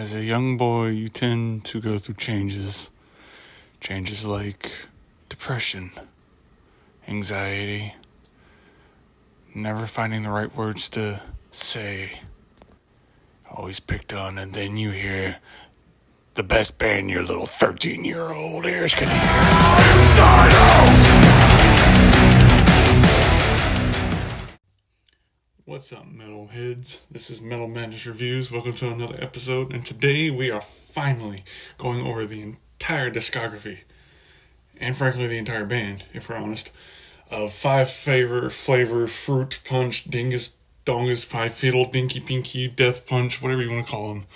As a young boy, you tend to go through changes. Changes like depression, anxiety, never finding the right words to say, always picked on, and then you hear the best band your little 13-year-old ears can hear. Inside out! What's up, metalheads? This is Metal Madness Reviews. Welcome to another episode, and today we are finally going over the entire discography, and frankly the entire band, if we're honest, of Five Flavor, Fruit Punch, Dingus, Dongus, Five Fiddle, Dinky Pinky, Death Punch, whatever you want to call them.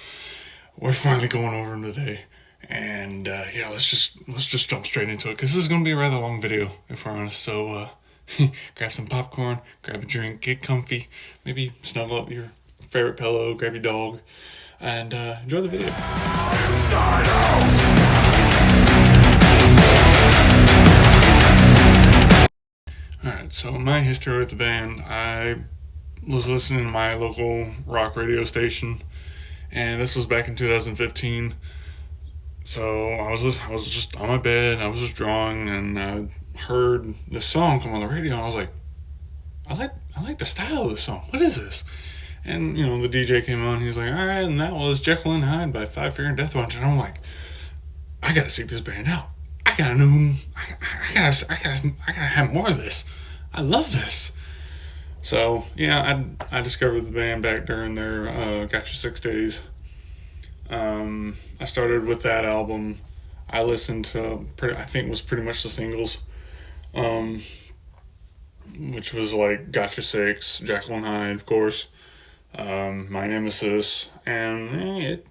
We're finally going over them today, and let's just jump straight into it, because this is going to be a rather long video, if we're honest. So grab some popcorn, grab a drink, get comfy, maybe snuggle up your favorite pillow, grab your dog, and enjoy the video. Inside out! Alright, so my history with the band, I was listening to my local rock radio station, and this was back in 2015. So I was just on my bed, I was just drawing, and I heard this song come on the radio, and I was like, I like the style of this song. What is this? And the DJ came on. He's like, all right, and that was Jekyll and Hyde by Five Finger Death Punch, and I'm like, I gotta seek this band out. I gotta know. I gotta have more of this. I love this. So yeah, I discovered the band back during their Gotcha 6 days. I started with that album. I listened to I think it was pretty much the singles, which was like Gotcha 6, Jekyll and Hyde, of course, My Nemesis, and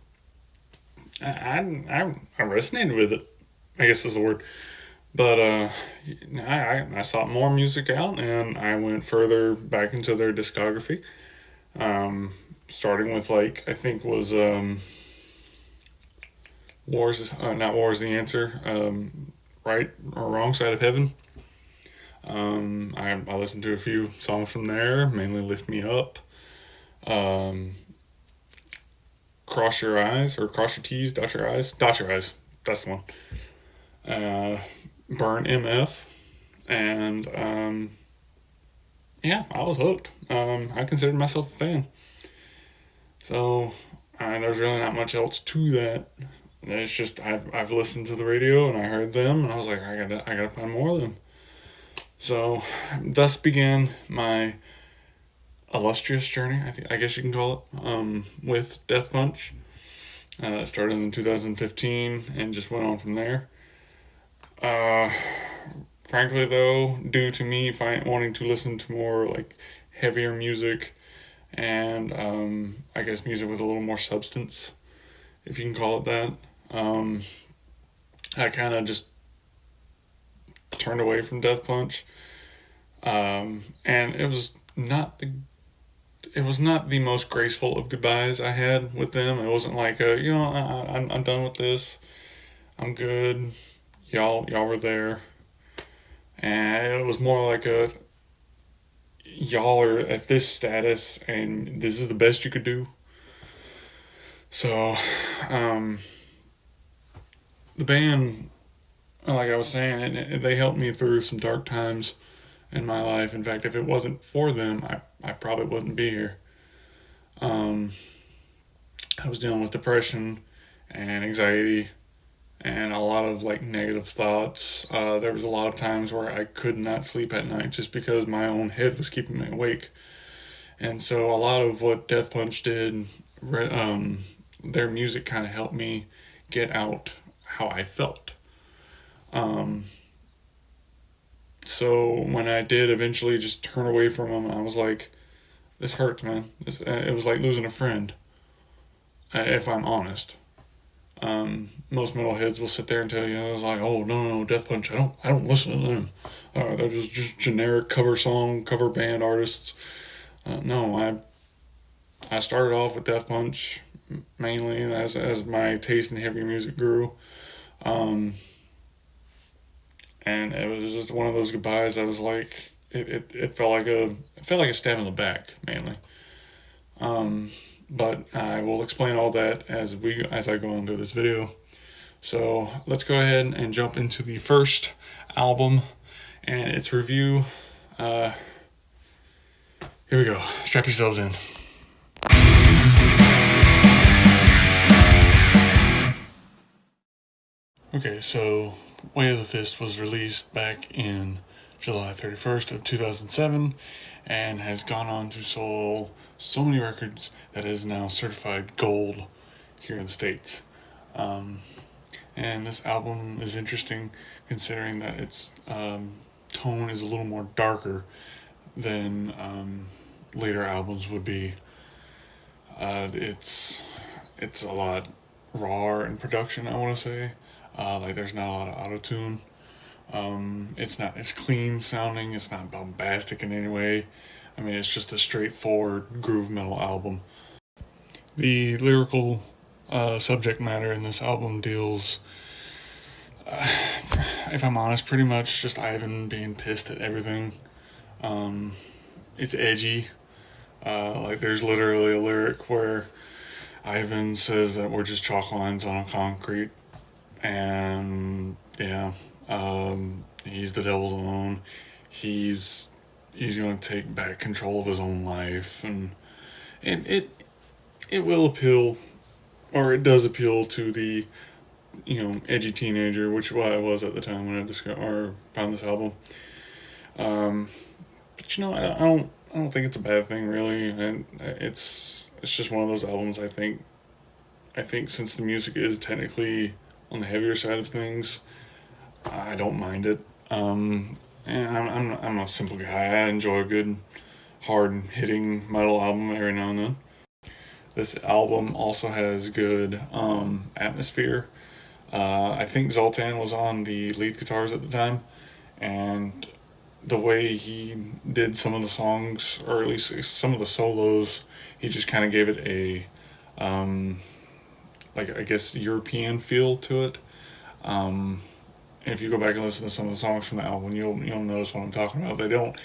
I resonated with it, I guess is the word. But I sought more music out, and I went further back into their discography, starting with I think was Not War's the Answer, Right or Wrong Side of Heaven. I listened to a few songs from there, mainly Lift Me Up, Cross Your Eyes, or Cross Your T's, Dot Your Eyes, that's the one. Burn MF, and I was hooked. I considered myself a fan. So there's really not much else to that. It's just I've listened to the radio and I heard them, and I was like, I gotta find more of them. So thus began my illustrious journey, I guess you can call it, with Death Punch. It started in 2015 and just went on from there. Frankly though, due to me wanting to listen to more heavier music, and I guess music with a little more substance, if you can call it that, I kind of just turned away from Death Punch, and it was not the most graceful of goodbyes I had with them. It wasn't like I'm done with this, I'm good, y'all were there, and it was more like y'all are at this status and this is the best you could do. So the band, like I was saying, they helped me through some dark times in my life. In fact, if it wasn't for them, I probably wouldn't be here. I was dealing with depression and anxiety and a lot of negative thoughts. There was a lot of times where I could not sleep at night just because my own head was keeping me awake. And so a lot of what Death Punch did, their music kind of helped me get out how I felt. So when I did eventually just turn away from them, I was like, this hurts, man. It was like losing a friend, if I'm honest. Most metalheads will sit there and tell you, I was like, oh no, Death Punch, I don't listen to them. They're just generic cover band artists. No, I started off with Death Punch mainly as my taste in heavy music grew. And it was just one of those goodbyes. I was like, it felt like a stab in the back, mainly. but I will explain all that as I go into this video. So let's go ahead and jump into the first album and its review. Here we go. Strap yourselves in. Okay, so Way of the Fist was released back in July 31st of 2007 and has gone on to sell so many records that it is now certified gold here in the States. And this album is interesting considering that its tone is a little more darker than later albums would be. It's a lot raw in production, I want to say. Like there's not a lot of auto-tune. It's not as clean sounding. It's not bombastic in any way. I mean, it's just a straightforward groove metal album. The lyrical subject matter in this album deals, if I'm honest, pretty much just Ivan being pissed at everything. It's edgy. Like there's literally a lyric where Ivan says that we're just chalk lines on a concrete, and yeah, he's the devil's own. He's going to take back control of his own life, and it will appeal, or it does appeal to the edgy teenager, which I was at the time when I found this album. But I don't think it's a bad thing really, and it's just one of those albums. I think since the music is technically on the heavier side of things, I don't mind it. And I'm a simple guy. I enjoy a good, hard hitting metal album every now and then. This album also has good atmosphere. I think Zoltan was on the lead guitars at the time, and the way he did some of the songs, or at least some of the solos, he just kind of gave it a like I guess European feel to it. If you go back and listen to some of the songs from the album, you'll notice what I'm talking about. They don't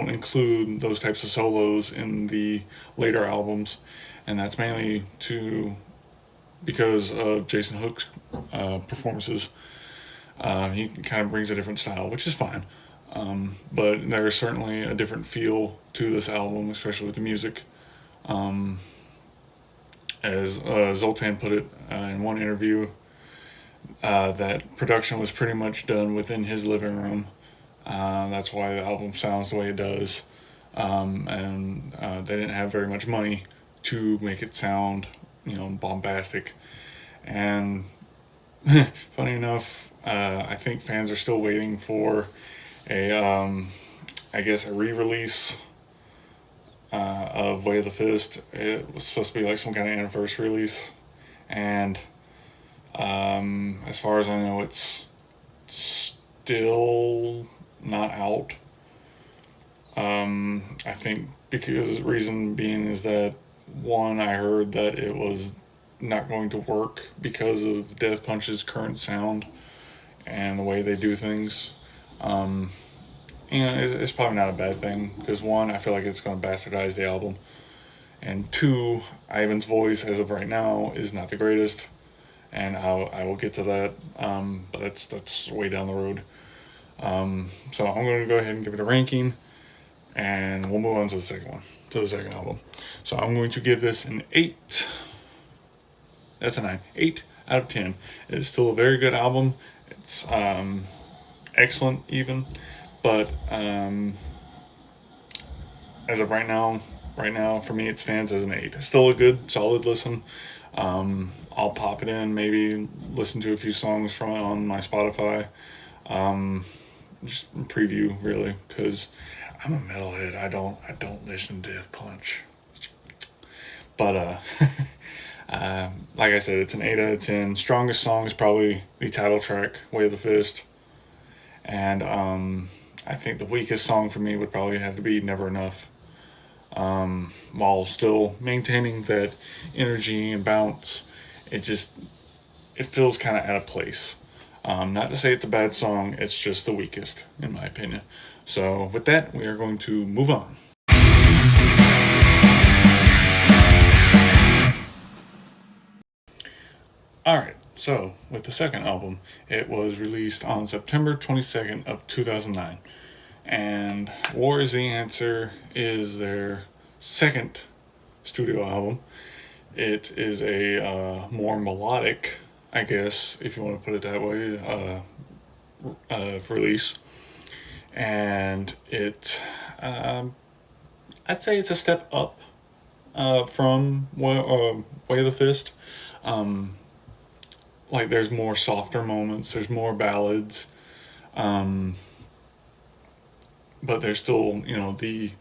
include those types of solos in the later albums, and that's mainly because of Jason Hook's performances. He kind of brings a different style, which is fine. But there is certainly a different feel to this album, especially with the music. As Zoltan put it in one interview, that production was pretty much done within his living room. That's why the album sounds the way it does. And they didn't have very much money to make it sound, bombastic. And funny enough, I think fans are still waiting for a re-release of Way of the Fist. It was supposed to be like some kind of anniversary release, and as far as I know, it's still not out. I think because the reason being is that, one, I heard that it was not going to work because of Death Punch's current sound and the way they do things. It's probably not a bad thing, because one, I feel like it's going to bastardize the album, and two, Ivan's voice as of right now is not the greatest, and I will get to that, but that's way down the road. So I'm going to go ahead and give it a ranking, and we'll move on to the second album. So I'm going to give this an 8. That's a 9. 8 out of 10. It is still a very good album. It's excellent even, but as of right now for me it stands as an 8. Still a good solid listen. I'll pop it in, maybe listen to a few songs from it on my Spotify, just preview really, because I'm a metalhead. I don't listen to Death Punch, but like I said, it's an 8 out of 10. Strongest song is probably the title track, Way of the Fist. And I think the weakest song for me would probably have to be Never Enough. While still maintaining that energy and bounce, it feels kind of out of place. Not to say it's a bad song, it's just the weakest, in my opinion. So with that, we are going to move on. Alright, so with the second album, it was released on September 22nd of 2009. And War is the Answer is their second studio album. It is a more melodic, I guess, if you want to put it that way, release. And I'd say it's a step up from Way of the Fist. Um, like there's more softer moments, there's more ballads, um, but there's still the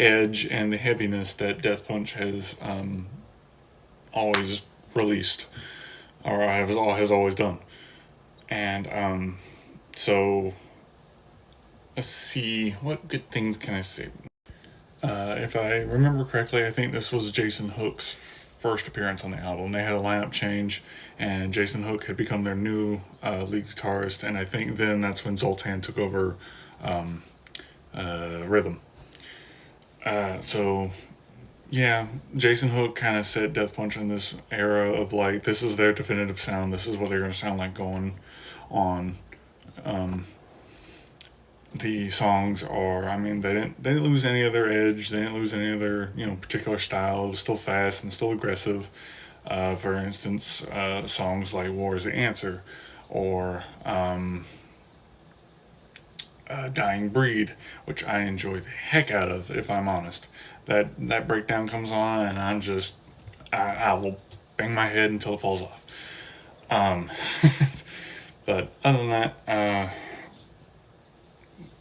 edge and the heaviness that Death Punch has always released, or has always done. And so let's see, what good things can I say? If I remember correctly, I think this was Jason Hook's first appearance on the album. They had a lineup change, and Jason Hook had become their new lead guitarist, and I think then that's when Zoltan took over um, rhythm. So yeah, Jason Hook kind of set Death Punch in this era of like, this is their definitive sound. This is what they're going to sound like going on. Um, the songs are, I mean, they didn't lose any of their edge. They didn't lose any of their particular style. It was still fast and still aggressive. For instance, songs like "War Is the Answer" or "Dying Breed," which I enjoy the heck out of, if I'm honest. That breakdown comes on, and I will bang my head until it falls off. Um, but other than that,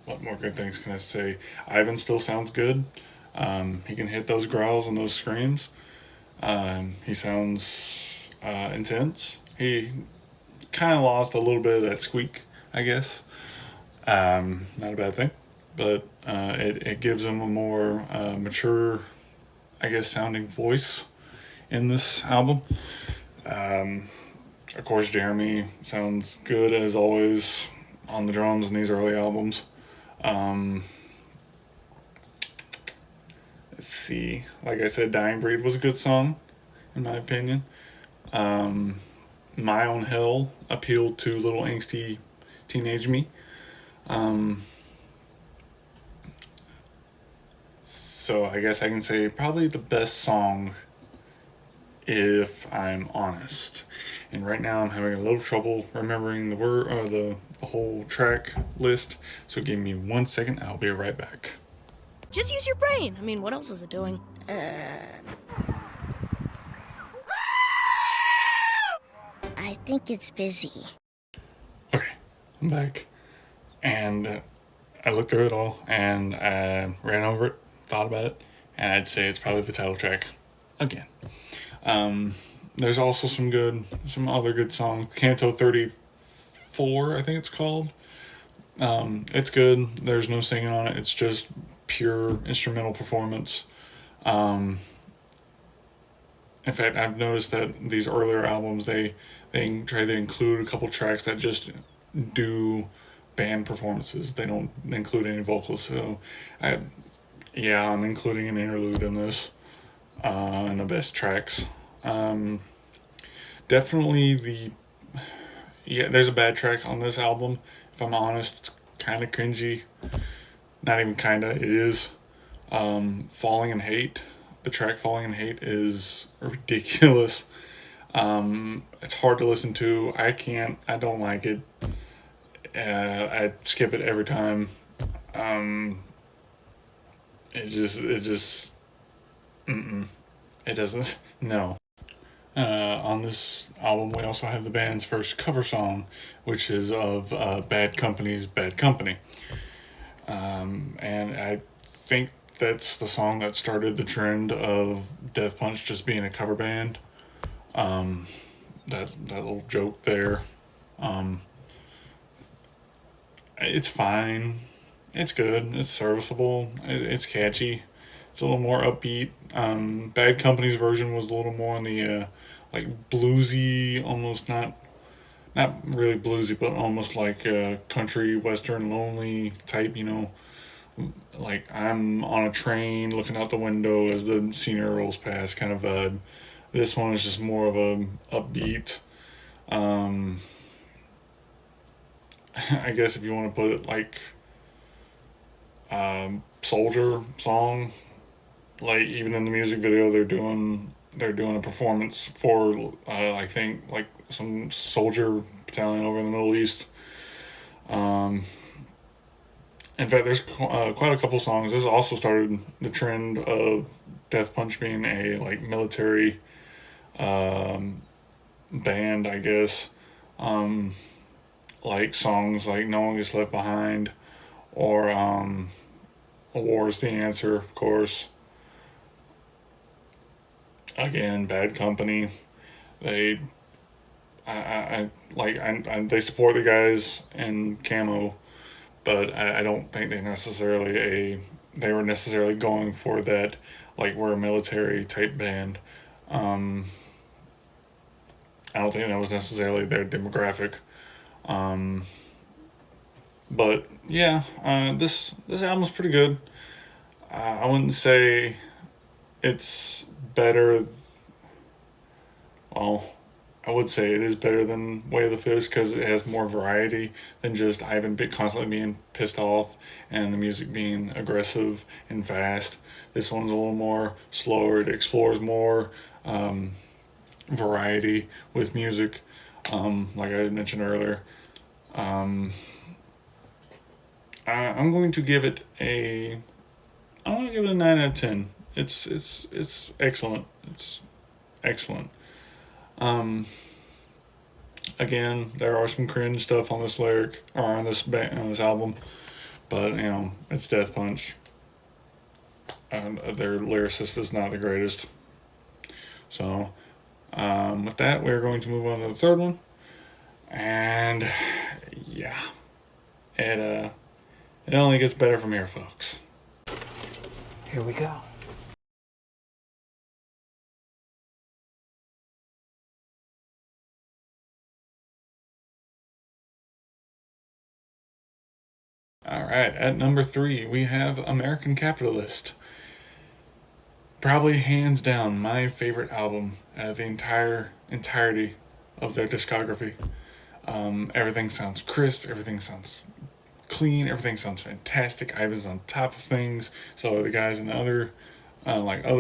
what more good things can I say? Ivan still sounds good. He can hit those growls and those screams. He sounds intense. He kind of lost a little bit of that squeak, I guess. Not a bad thing, but it gives him a more mature, I guess, sounding voice in this album. Um, of course, Jeremy sounds good as always on the drums in these early albums. Um, let's see. Like I said, Dying Breed was a good song, in my opinion. Um, My Own Hell appealed to little angsty teenage me. Um, so I guess I can say probably the best song if I'm honest. And right now I'm having a little trouble remembering the word or the whole track list. So give me 1 second. I'll be right back. Just use your brain. I mean, what else is it doing? I think it's busy. Okay, I'm back. And I looked through it all and I ran over it, thought about it, and I'd say it's probably the title track again. Um, there's also some other good songs. Canto 34, I think it's called. It's good. There's no singing on it. It's just pure instrumental performance. Um, in fact, I've noticed that these earlier albums they try to include a couple tracks that just do band performances. They don't include any vocals. So, I'm including an interlude in this in the best tracks. Um, Definitely there's a bad track on this album. If I'm honest, it's kind of cringy. Not even kinda, it is. Falling in Hate. The track Falling in Hate is ridiculous. It's hard to listen to. I don't like it. I skip it every time. Um, mm-mm. It doesn't, no. On this album, we also have the band's first cover song, which is of Bad Company's Bad Company. And I think that's the song that started the trend of Death Punch just being a cover band. Um, that little joke there. Um, it's fine. It's good. It's serviceable. It's catchy. It's a little more upbeat. Bad Company's version was a little more on the like bluesy, almost not really bluesy, but almost like country western lonely type. Like I'm on a train looking out the window as the scenery rolls past kind of vibe. This one is just more of a upbeat, Um, I guess if you want to put it like soldier song, like even in the music video they're doing a performance for I think like some soldier battalion over in the Middle East. Um, in fact, there's quite a couple songs. This also started the trend of Death Punch being a like military um, band, I guess. Um, like songs like "No One Gets Left Behind" or "A War Is the Answer," of course. Again, Bad Company. They, they support the guys in camo, but I don't think they were necessarily going for that, like we're a military type band. Um, I don't think that was necessarily their demographic. Um, but yeah, this album's pretty good. I wouldn't say it's better. Well, I would say it is better than Way of the Fist because it has more variety than just Ivan constantly being pissed off and the music being aggressive and fast. This one's a little more slower. It explores more variety with music, like I mentioned earlier. Um, I'm going to give it a. I'm going to give it a 9 out of 10. It's excellent. It's excellent. Um, Again, there are some cringe stuff on this lyric or on this album, but it's Death Punch. And their lyricist is not the greatest. So, with that, we're going to move on to the third one, and yeah, it only gets better from here, folks. Here we go. All right, at number 3, we have American Capitalist. Probably hands down my favorite album out of the entirety of their discography. Everything sounds crisp, everything sounds clean, everything sounds fantastic. Ivan's on top of things, so the guys in the other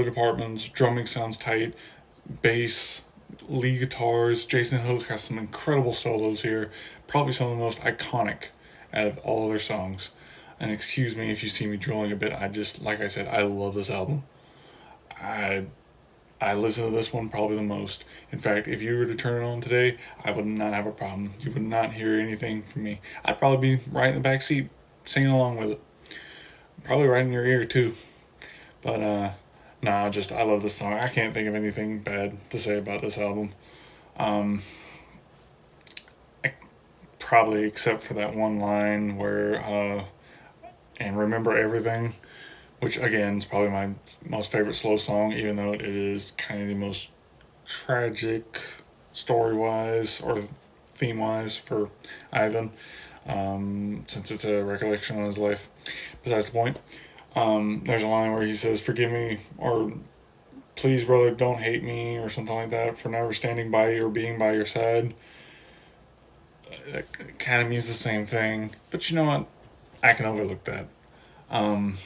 departments. Drumming sounds tight, bass, lead guitars. Jason Hook has some incredible solos here, probably some of the most iconic out of all of their songs. And excuse me if you see me drooling a bit. Like I said, I love this album. I I listen to this one probably the most. In fact, if you were to turn it on today, I would not have a problem. You would not hear anything from me. I'd probably be right in the back seat singing along with it. Probably right in your ear too. But no, just I love this song. I can't think of anything bad to say about this album. Um, I, Probably except for that one line where and remember everything, which again is probably my most favorite slow song, even though it is kind of the most tragic story wise or theme wise for Ivan, since it's a recollection on his life. Besides the point, there's a line where he says, "Forgive me," or "Please, brother, don't hate me," or something like that, "for never standing by you or being by your side." It kind of means the same thing, but you know what? I can overlook that. Um,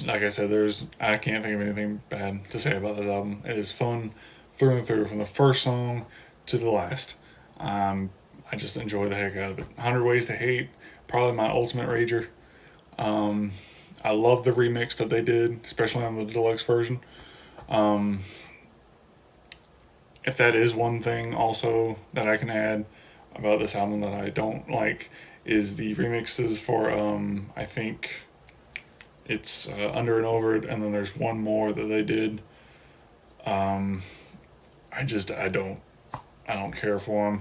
like I said, I can't think of anything bad to say about this album. It is fun through and through, from the first song to the last. I just enjoy the heck out of it. 100 Ways to Hate, probably my ultimate rager. Um, I love the remix that they did, especially on the deluxe version. Um, if that is one thing also that I can add about this album that I don't like, is the remixes for I think it's Under and Over It, and then there's one more that they did. Um, I don't care for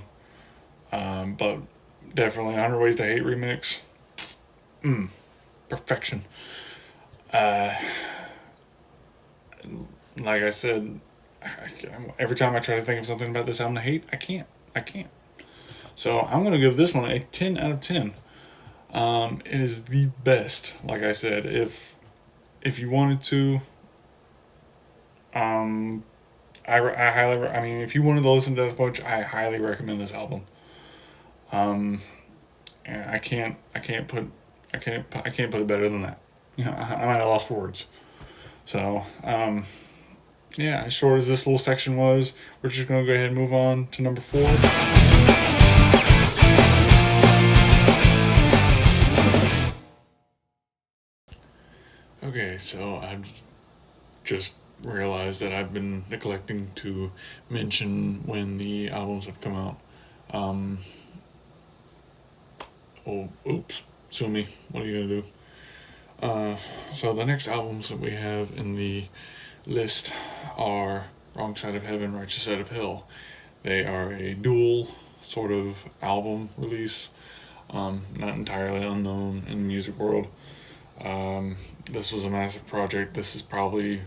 them. But definitely 100 Ways to Hate remix, perfection. Uh, like I said, every time I try to think of something about this album to hate, I can't. I can't. So I'm gonna give this one a 10 out of 10. It is the best. Like I said, if you wanted to, I mean, if you wanted to listen to Death Punch, I highly recommend this album. And I can't put it better than that. I'm at a loss for words. So, yeah, as short as this little section was, we're just gonna go ahead and move on to number 4. Okay, so I've just realized that I've been neglecting to mention when the albums have come out. Oh, oops, sue me. What are you gonna do? So the next albums that we have in the list are Wrong Side of Heaven, Righteous Side of Hell. They are a dual sort of album release, not entirely unknown in the music world. This was a massive project. This is probably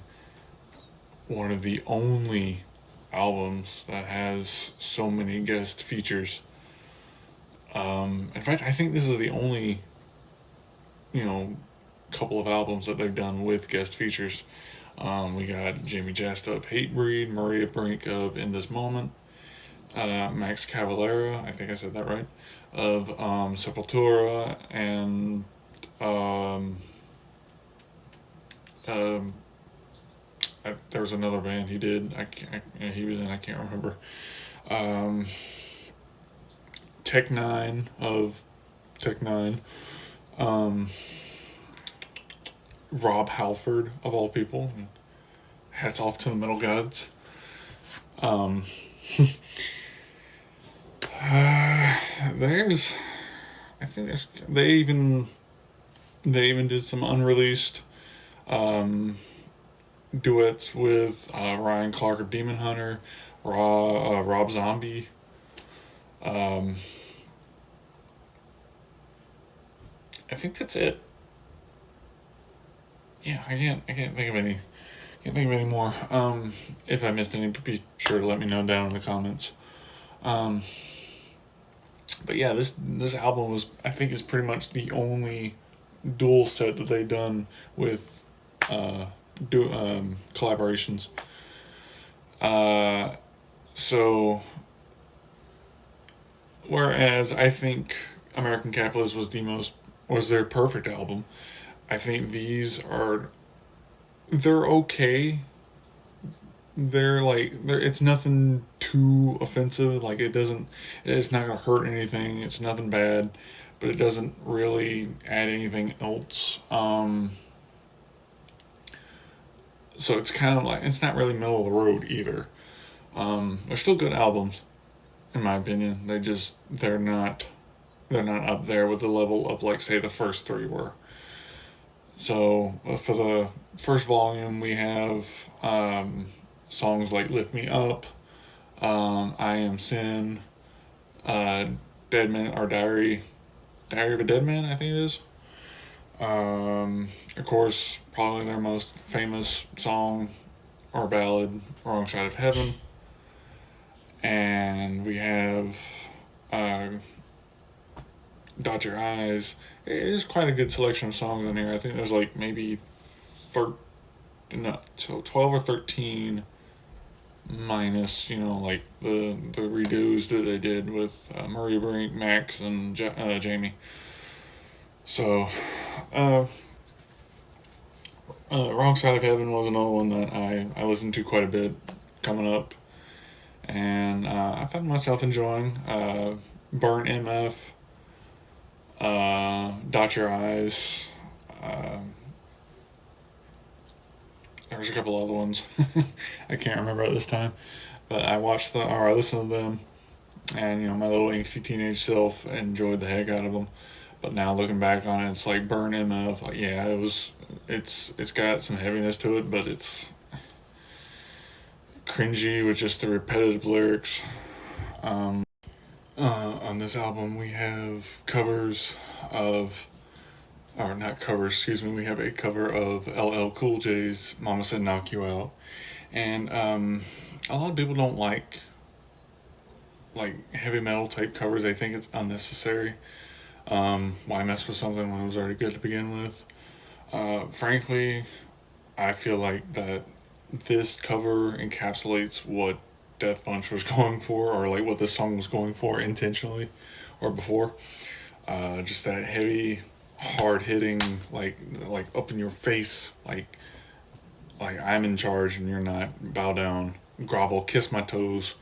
one of the only albums that has so many guest features. In fact, I think this is the only, couple of albums that they've done with guest features. We got Jamie Jasta of Hatebreed, Maria Brink of In This Moment, Max Cavalera, I think I said that right, of Sepultura, and there was another band he did. He was in. I can't remember. Tech Nine of Tech Nine. Rob Halford of all people. Hats off to the Metal Gods. There's, I think there's, they even did some unreleased duets with Ryan Clark of Demon Hunter, Rob Zombie. I think that's it. Yeah, I can't think of any. Can't think of any more. If I missed any, be sure to let me know down in the comments. But yeah, this album was, I think, is pretty much the only dual set that they've done with collaborations. So whereas I think American Capitalist was their perfect album, I think they're okay. It's nothing too offensive. Like it's not gonna hurt anything. It's nothing bad, but it doesn't really add anything else. So it's kind of like, it's not really middle of the road either. They're still good albums, in my opinion. They're not up there with the level of, like, say, the first 3 were. So for the first volume, we have songs like "Lift Me Up," "I Am Sin," "Dead Man" or "Diary of a Dead Man," I think it is. Of course, probably their most famous song or ballad, "Wrong Side of Heaven," and we have "Dot Your Eyes." It is quite a good selection of songs in here. I think there's like maybe 12 or 13 minus, like the redos that they did with Maria Brink, Max, and Jamie. So, Wrong Side of Heaven was another one that I listened to quite a bit coming up, and I found myself enjoying Burn MF, Dot Your Eyes. There's a couple other ones I can't remember at this time, but I listened to them, and my little angsty teenage self enjoyed the heck out of them. But now looking back on it, it's like Burn MF. Like, yeah, it's got some heaviness to it, but it's cringy with just the repetitive lyrics. On this album, we have we have a cover of LL Cool J's "Mama Said Knock You Out," and a lot of people don't like heavy metal type covers. They think it's unnecessary. Why mess with something when it was already good to begin with? Frankly, I feel like that this cover encapsulates what Death Punch was going for, or like what this song was going for intentionally, or before. Just that heavy, hard hitting, like up in your face, like I'm in charge and you're not. Bow down, grovel, kiss my toes.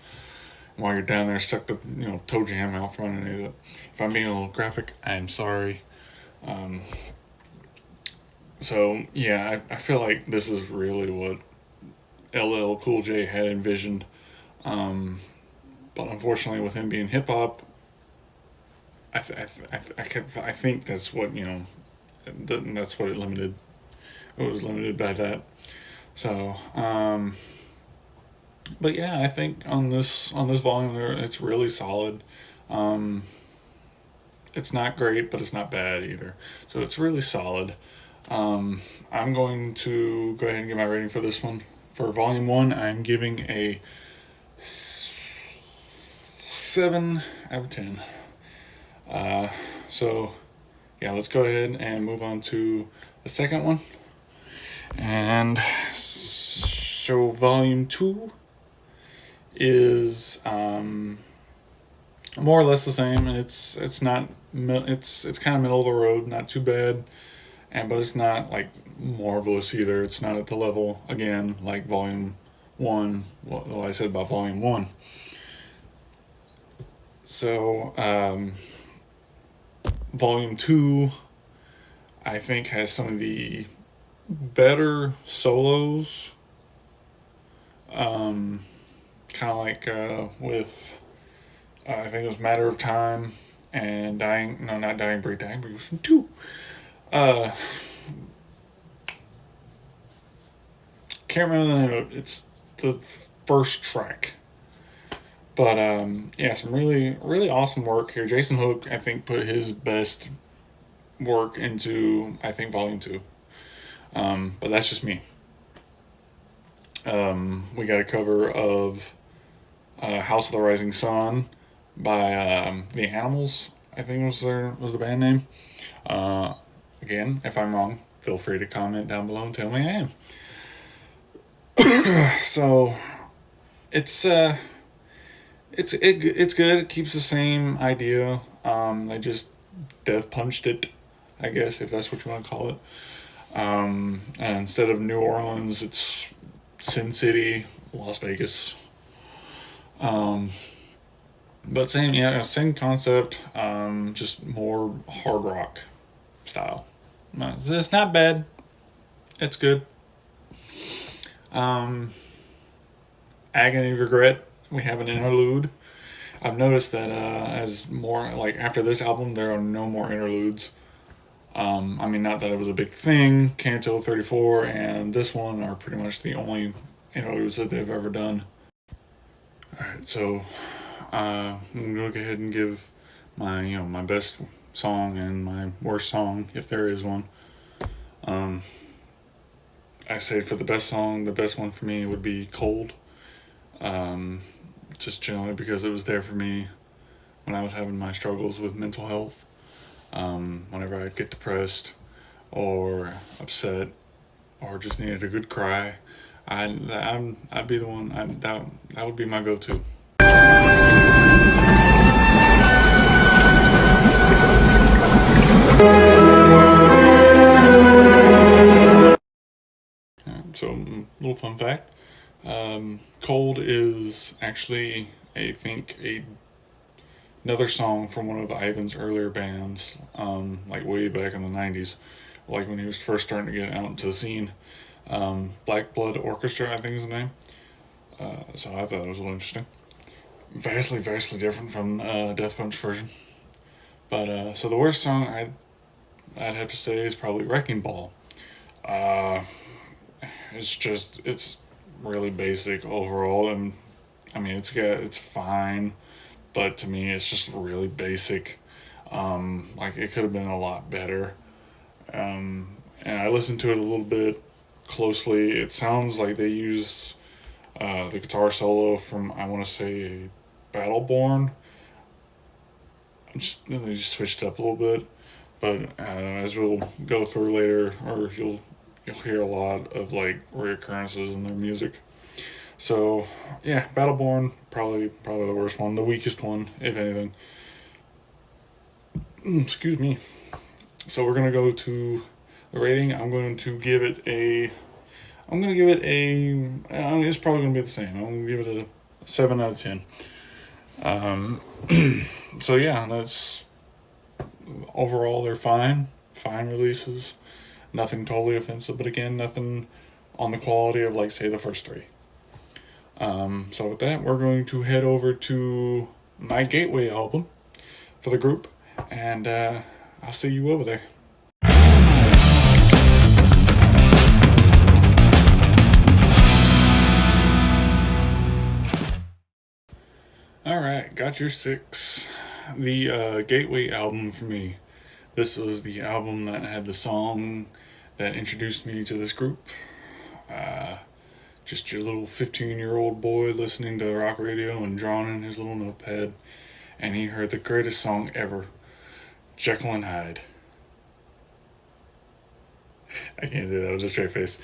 While you're down there, suck the toe jam out from underneath it. If I'm being a little graphic, I'm sorry. So yeah, I feel like this is really what LL Cool J had envisioned. But unfortunately, with him being hip hop, I think that's what that's what it limited. It was limited by that. So, but yeah, I think on this volume there, it's really solid. It's not great, but it's not bad either. So it's really solid. I'm going to go ahead and give my rating for this one. For volume 1, I'm giving a 7 out of 10. So yeah, let's go ahead and move on to the second one. And so volume 2 is more or less the same. It's not it's kind of middle of the road, not too bad, but it's not like marvelous either. It's not at the level, again, like volume 1, what I said about volume 1. So volume 2, I think, has some of the better solos. Kind of like with I think it was Matter of Time and Not Dying Breed. Dying Breed was from 2. Can't remember the name of it. It's the first track. But yeah, some really, really awesome work here. Jason Hook, I think, put his best work into, I think, volume 2. But that's just me. We got a cover of House of the Rising Sun by The Animals, I think was the band name. Again, if I'm wrong, feel free to comment down below and tell me I am. So it's good. It keeps the same idea. They just death punched it, I guess, if that's what you want to call it. And instead of New Orleans, it's Sin City, Las Vegas. But same concept, just more hard rock style. It's not bad. It's good. Agony of Regret, we have an interlude. I've noticed that as more, like, after this album, there are no more interludes. I mean, not that it was a big thing. Canto 34 and this one are pretty much the only interludes that they've ever done. Alright, so I'm going to go ahead and give my my best song and my worst song, if there is one. I say for the best song, the best one for me would be Cold. Just generally because it was there for me when I was having my struggles with mental health. Whenever I'd get depressed or upset or just needed a good cry, I'd be the one. That would be my go-to. So, little fun fact. Cold is actually, I think, another song from one of Ivan's earlier bands, like way back in the 90s, like when he was first starting to get out into the scene. Black Blood Orchestra, I think is the name. So I thought it was a little interesting. Vastly different from Death Punch version. But so the worst song I'd have to say is probably Wrecking Ball. It's really basic overall, and I mean it's fine, but to me it's just really basic. Like it could have been a lot better. And I listened to it a little bit closely. It sounds like they use the guitar solo from, I want to say, Battleborn. They just switched it up a little bit, but as we'll go through later, or you'll you'll hear a lot of like reoccurrences in their music. So yeah, Battleborn probably the worst one, the weakest one, if anything. Excuse me. So we're gonna go to the rating. I'm going to give it a. It's probably gonna be the same. I'm gonna give it a 7 out of 10. So yeah, that's overall they're fine releases. Nothing totally offensive, but again, nothing on the quality of like say the first three. So with that, we're going to head over to my gateway album for the group, and I'll see you over there. Alright, got your six. The gateway album for me. This was the album that had the song that introduced me to this group. Just your little 15-year-old boy listening to rock radio and drawing in his little notepad, and he heard the greatest song ever, Jekyll and Hyde. I can't do that with a straight face.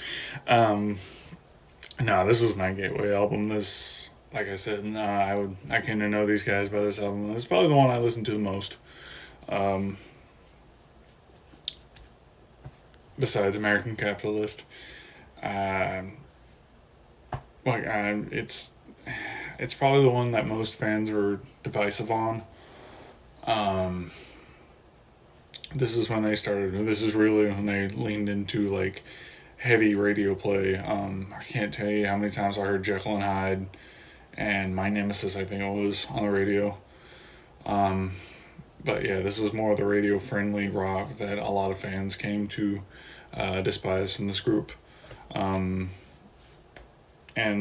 No, this was my gateway album. This, like I said, I came to know these guys by this album. It's probably the one I listened to the most. Besides American Capitalist. It's probably the one that most fans were divisive on. This is when they started. This is really when they leaned into like heavy radio play. I can't tell you how many times I heard Jekyll and Hyde and My Nemesis, I think it was, on the radio. But yeah, this was more of the radio friendly rock that a lot of fans came to despise from this group. And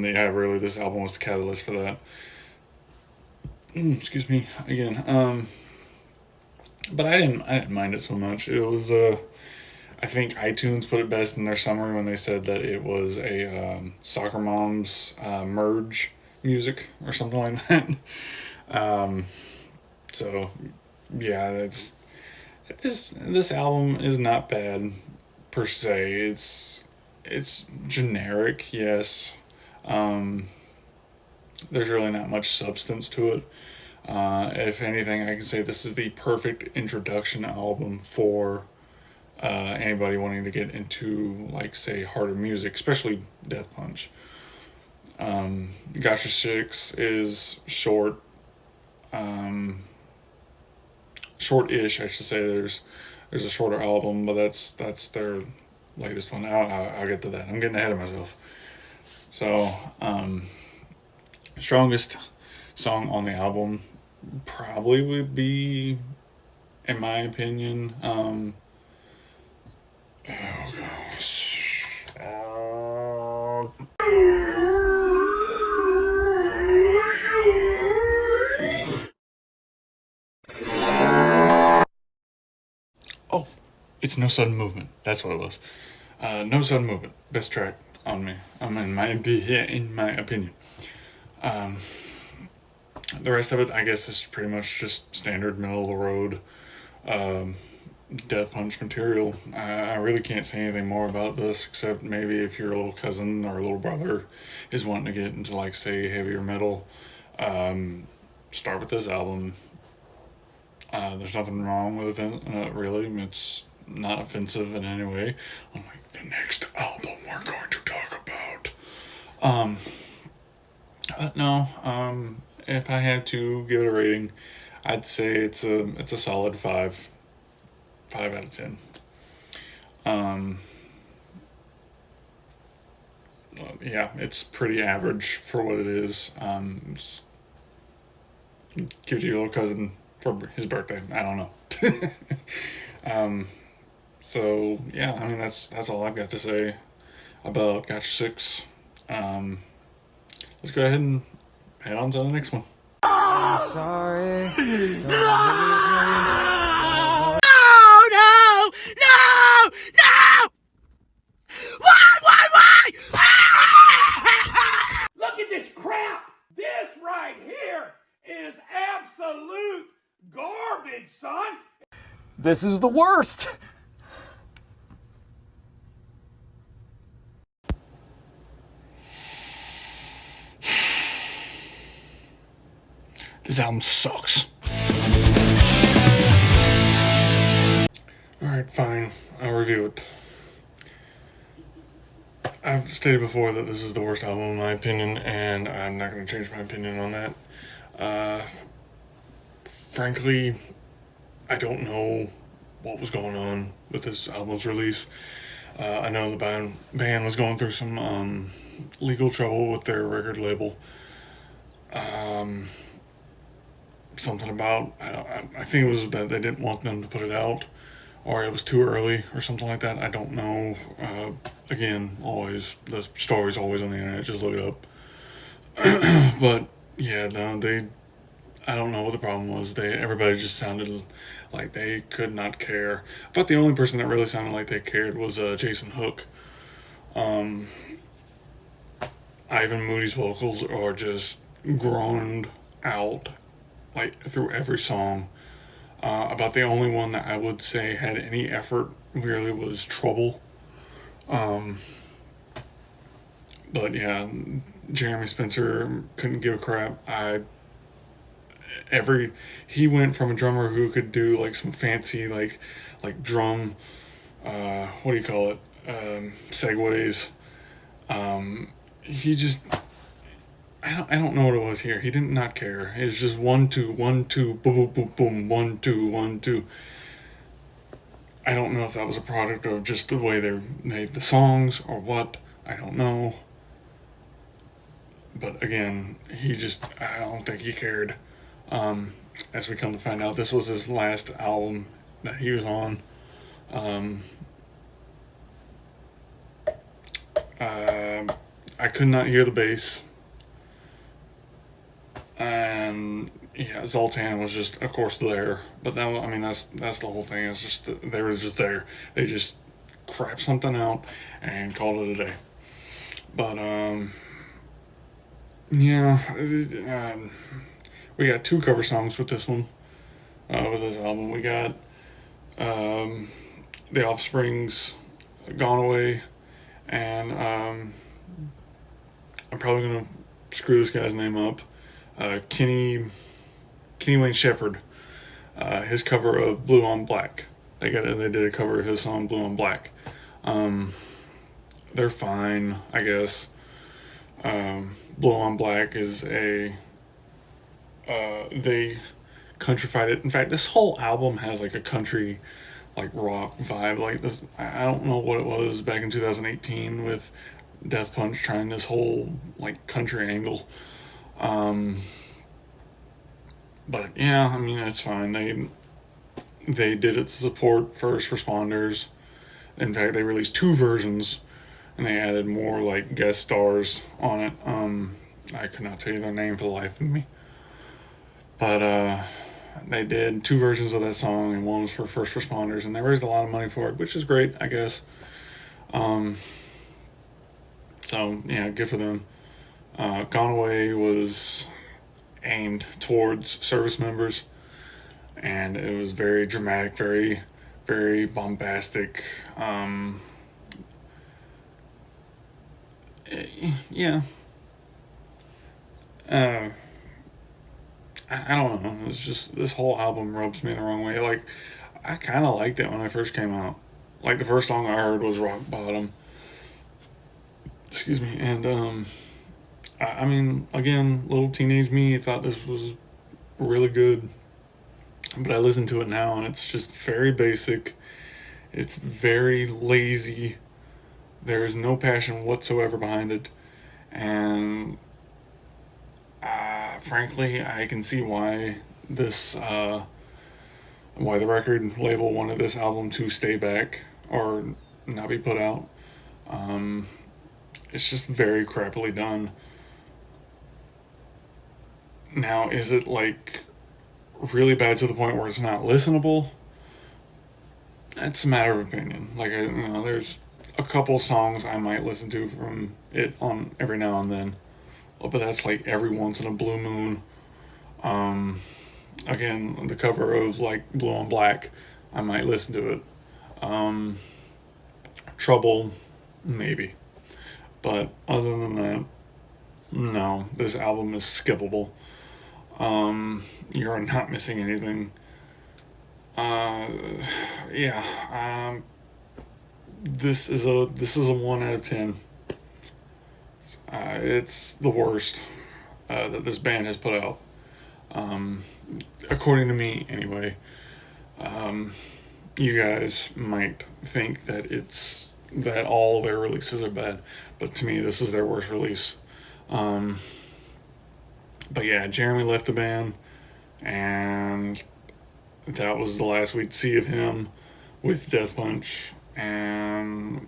yeah, really, this album was the catalyst for that. Excuse me again. But I didn't mind it so much. It was I think iTunes put it best in their summary when they said that it was a soccer mom's merge music or something like that. So yeah, this album is not bad per se. It's generic, yes. There's really not much substance to it. If anything, I can say this is the perfect introduction album for anybody wanting to get into, like, say, harder music, especially Death Punch. Gotcha 6 is short, short-ish, I should say. There's a shorter album, but that's their latest one. I'll get to that. I'm getting ahead of myself. So, strongest song on the album probably would be, in my opinion, oh gosh. Oh, it's No Sudden Movement. That's what it was. No Sudden Movement, best track on me. In my opinion. The rest of it, I guess, is pretty much just standard middle of the road Death Punch material. I really can't say anything more about this, except maybe if your little cousin or little brother is wanting to get into, like, say, heavier metal, start with this album. There's nothing wrong with it, really. It's not offensive in any way. Unlike the next album we're going to talk about. No, if I had to give it a rating, I'd say it's a solid 5 out of 10. Yeah, it's pretty average for what it is. Give it to your little cousin for his birthday. I don't know. So yeah, I mean that's all I've got to say about Gotcha 6. Let's go ahead and head on to the next one. I'm sorry. Look at this crap! This right here is absolute garbage, son! This is the worst. This album sucks. Alright, fine. I'll review it. I've stated before that this is the worst album in my opinion, and I'm not going to change my opinion on that. Frankly, I don't know what was going on with this album's release. I know the band was going through some legal trouble with their record label. Something about, I think it was that they didn't want them to put it out, or it was too early, or something like that. I don't know. Again, always, the story's always on the internet, just look it up. But, yeah, no, I don't know what the problem was. Everybody just sounded like they could not care. But the only person that really sounded like they cared was Jason Hook. Ivan Moody's vocals are just groaned out like through every song. About the only one that I would say had any effort really was Trouble. But yeah, Jeremy Spencer couldn't give a crap. He went from a drummer who could do like some fancy like drum, what do you call it, segues. He just, I don't know what it was here. He did not care. It was just 1 2 1 2 boom boom boom boom 1 2 1 2. I don't know if that was a product of just the way they made the songs or what. I don't know. But again, I don't think he cared. As we come to find out, this was his last album that he was on. I could not hear the bass. And yeah, Zoltan was just, of course, there. But that's the whole thing. It's just they were just there. They just crapped something out and called it a day. But yeah, we got 2 cover songs with this one, with this album. We got The Offspring's "Gone Away," and I'm probably gonna screw this guy's name up. Kenny Wayne Shepherd, his cover of "Blue on Black." They did a cover of his song "Blue on Black." They're fine, I guess. "Blue on Black" is they countryfied it. In fact, this whole album has like a country, like rock vibe. Like this, I don't know what it was back in 2018 with Death Punch trying this whole like country angle. But yeah, I mean, it's fine. They did it to support first responders. In fact, they released 2 versions, and they added more like guest stars on it. I could not tell you their name for the life of me. But they did 2 versions of that song, and one was for first responders, and they raised a lot of money for it, which is great, I guess. So yeah, good for them. "Gone Away" was aimed towards service members, and it was very dramatic, very, very bombastic. Yeah. I don't know. It's just, this whole album rubs me the wrong way. Like, I kind of liked it when it first came out. Like, the first song I heard was "Rock Bottom." Excuse me. And I mean, again, little teenage me thought this was really good, but I listen to it now and it's just very basic. It's very lazy. There is no passion whatsoever behind it, and frankly, I can see why why the record label wanted this album to stay back or not be put out. It's just very crappily done. Now, is it like really bad to the point where it's not listenable? That's a matter of opinion. Like, there's a couple songs I might listen to from it on every now and then, but that's like every once in a blue moon. Again, the cover of like "Blue on Black," I might listen to it. "Trouble," maybe, but other than that, no. This album is skippable. You're not missing anything. Yeah. This is a 1 out of 10. It's the worst that this band has put out, according to me, anyway. You guys might think that all their releases are bad, but to me, this is their worst release. But yeah, Jeremy left the band, and that was the last we'd see of him with Death Punch. And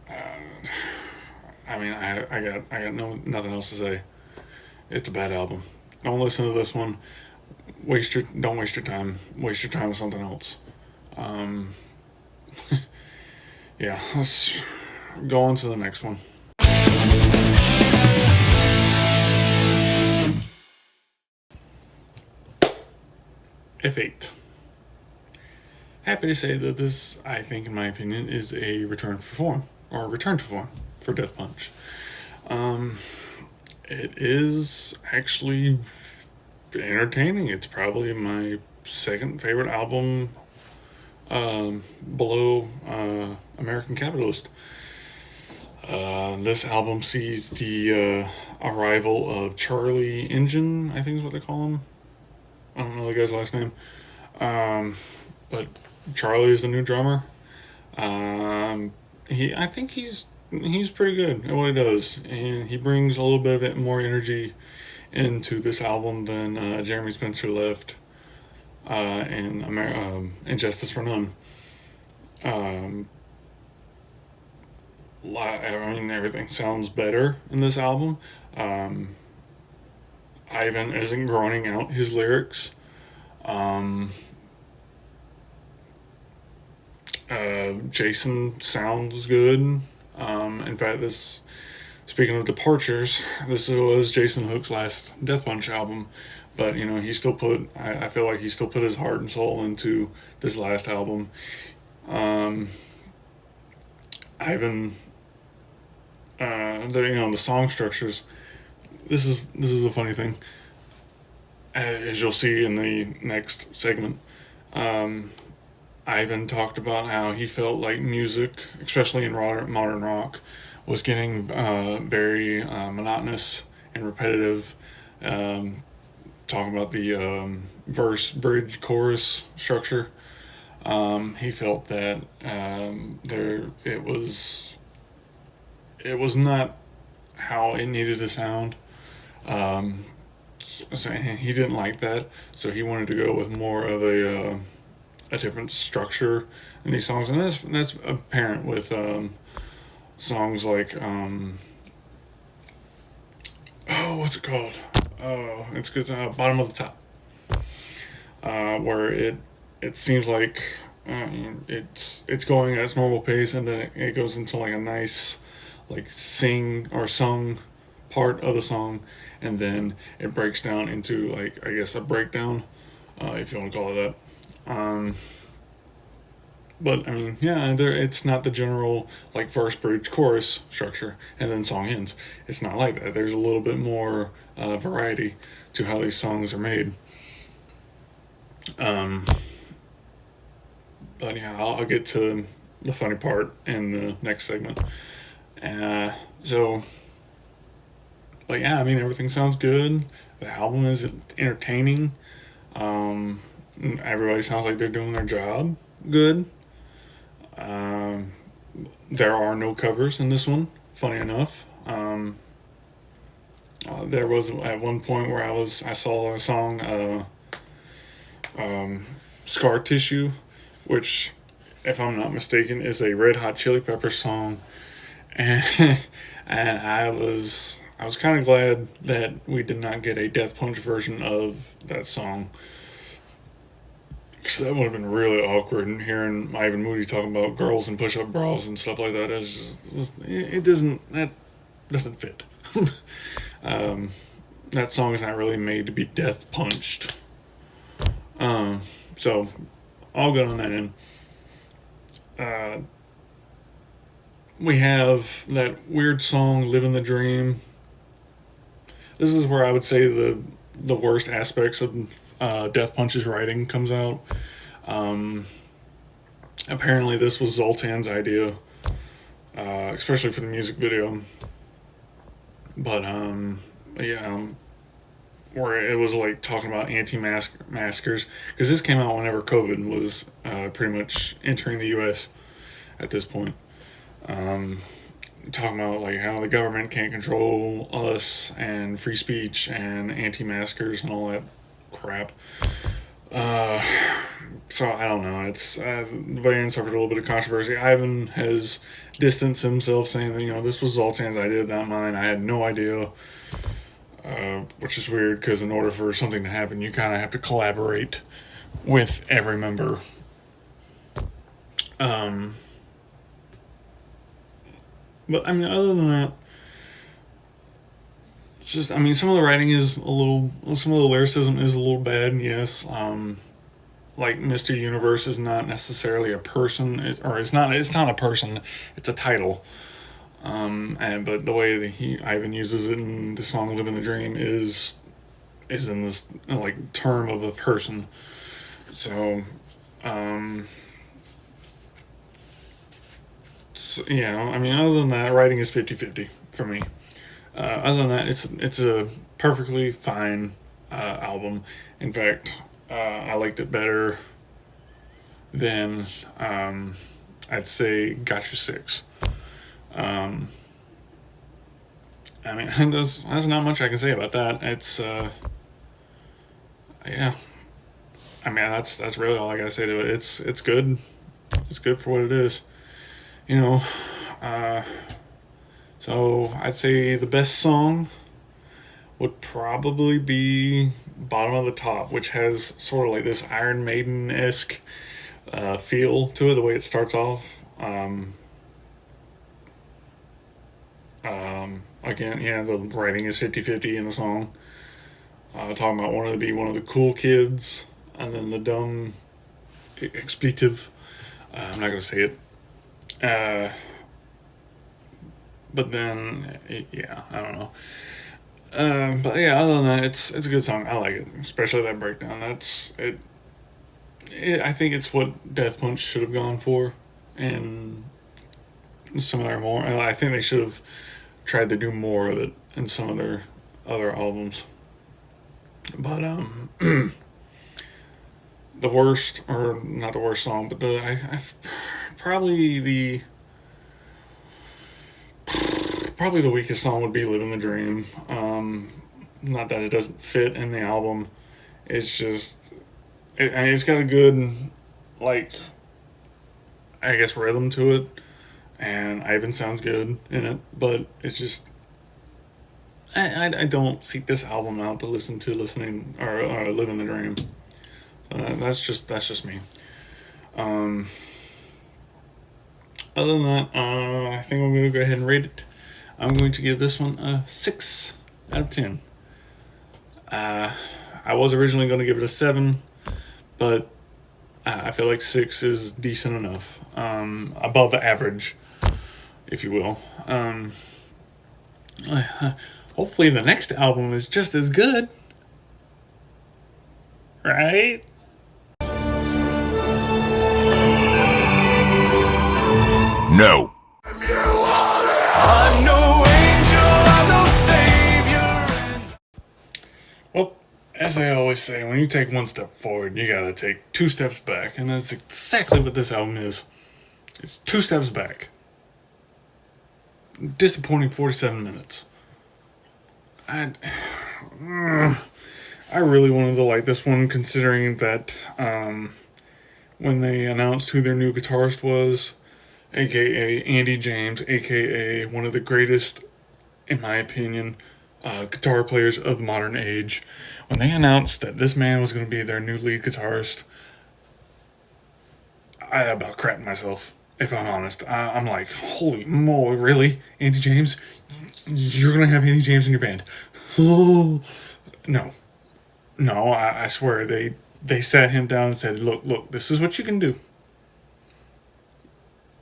I mean, I got nothing else to say. It's a bad album. Don't listen to this one. Don't waste your time. Waste your time with something else. Yeah, let's go on to the next one. F8. Happy to say that this, I think, in my opinion, is a return to form for Death Punch. It is actually entertaining. It's probably my second favorite album, below American Capitalist. This album sees the arrival of Charlie Engine, I think is what they call him. I don't know the guy's last name. But Charlie is the new drummer. I think he's pretty good at what he does, and he brings a little bit more energy into this album than Jeremy Spencer left in Justice for None. I mean, everything sounds better in this album. Ivan isn't groaning out his lyrics. Jason sounds good. In fact, speaking of departures, this was Jason Hook's last Death Punch album, but he still I feel like he still put his heart and soul into this last album. Ivan, the song structures. This is a funny thing, as you'll see in the next segment. Ivan talked about how he felt like music, especially in modern rock, was getting very monotonous and repetitive. Talking about the verse, bridge, chorus structure. He felt that it was not how it needed to sound. So he didn't like that, so he wanted to go with more of a different structure in these songs, and that's apparent with songs like what's it called? Oh, it's good. Bottom of the Top, where it seems like it's going at its normal pace, and then it goes into like a nice like sing or sung part of the song, and then it breaks down into like, I guess, a breakdown, if you want to call it that. But I mean, yeah, it's not the general like verse, bridge, chorus structure and then song ends. It's not like that. There's a little bit more variety to how these songs are made. But yeah, I'll get to the funny part in the next segment. But yeah, I mean, everything sounds good. The album is entertaining. Everybody sounds like they're doing their job good. There are no covers in this one, funny enough. There was at one point where I saw a song, Scar Tissue, which, if I'm not mistaken, is a Red Hot Chili Peppers song, and I was kind of glad that we did not get a Death Punch version of that song, because that would have been really awkward. And hearing Ivan Moody talking about girls and push-up bras and stuff like that that doesn't fit. That song is not really made to be death punched. So all good on that end. We have that weird song "Living the Dream." this is where I would say the worst aspects of Death Punch's writing comes out. Apparently, this was Zoltan's idea, especially for the music video. But yeah, where it was like talking about anti-maskers, because this came out whenever COVID was pretty much entering the U.S. at this point. Talking about like how the government can't control us and free speech and anti-maskers and all that crap. So I don't know. It's the band suffered a little bit of controversy. Ivan has distanced himself, saying that this was Zoltan's idea, not mine. I had no idea, which is weird because in order for something to happen, you kind of have to collaborate with every member. But I mean, other than that, it's just some of the writing is some of the lyricism is a little bad. Yes, like Mr. Universe is not necessarily a person, it's not a person. It's a title. But the way that Ivan uses it in the song "Living the Dream" is in this like term of a person. So, other than that, writing is 50-50 for me. Other than that, it's a perfectly fine album. In fact, I liked it better than I'd say "Got You 6." There's not much I can say about that. It's yeah. That's really all I gotta say to it. It's good. It's good for what it is. So I'd say the best song would probably be "Bottom of the Top," which has sort of like this Iron Maiden-esque feel to it, the way it starts off. Again, yeah, the writing is 50-50 in the song. Talking about wanting to be one of the cool kids, and then the dumb expletive. I'm not going to say it. But then, yeah, I don't know. But yeah, other than that, it's a good song. I like it, especially that breakdown. That's it. I think it's what Death Punch should have gone for, and some of their more. I think they should have tried to do more of it in some of their other albums. But the worst, or not the worst song, but probably the weakest song would be "Living the Dream." Not that it doesn't fit in the album. It's just, it's got a good, like, I guess, rhythm to it, and Ivan sounds good in it, but it's just, I don't seek this album out to listen to or "Living the Dream." That's just me. Other than that, I think I'm going to go ahead and rate it. I'm going to give this one a 6 out of 10. I was originally going to give it a 7, but I feel like 6 is decent enough. Above average, if you will. Hopefully the next album is just as good. Right? No. I'm no angel, I'm no savior. Well, as they always say, when you take one step forward, you gotta take 2 steps back. And that's exactly what this album is. It's 2 steps back. Disappointing 47 minutes. I really wanted to like this one, considering that when they announced who their new guitarist was, aka Andy James, aka one of the greatest, in my opinion, guitar players of the modern age, when they announced that this man was going to be their new lead guitarist, I about crapped myself, if I'm honest. I'm like, holy moly, really? Andy James? You're going to have Andy James in your band? Oh, no. No, I swear, they sat him down and said, look, this is what you can do.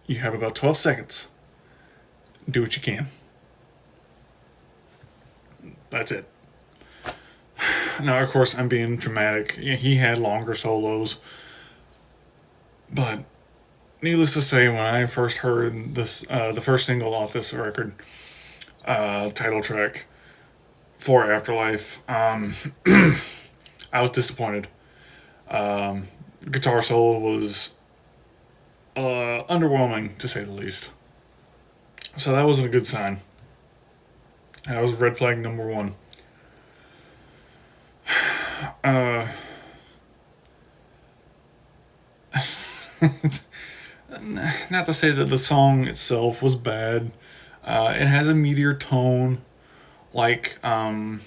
You have about 12 seconds. Do what you can. That's it. Now, of course, I'm being dramatic. Yeah, he had longer solos, but needless to say, when I first heard this, the first single off this record, title track for Afterlife, I was disappointed. Guitar solo was underwhelming, to say the least. So that wasn't a good sign. That was red flag number one. Not to say that the song itself was bad. It has a meteor tone. Like, the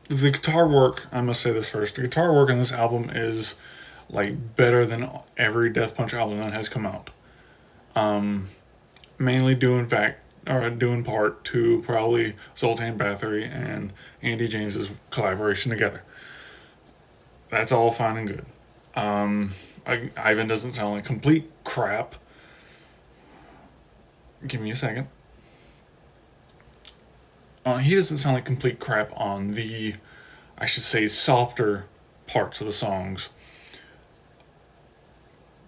guitar work, I must say this first. The guitar work on this album is, like, better than every Death Punch album that has come out. Mainly due in part to probably Zoltan Bathory and Andy James's collaboration together. That's all fine and good. Ivan doesn't sound like complete crap. Give me a second. He doesn't sound like complete crap on the, I should say, softer parts of the songs.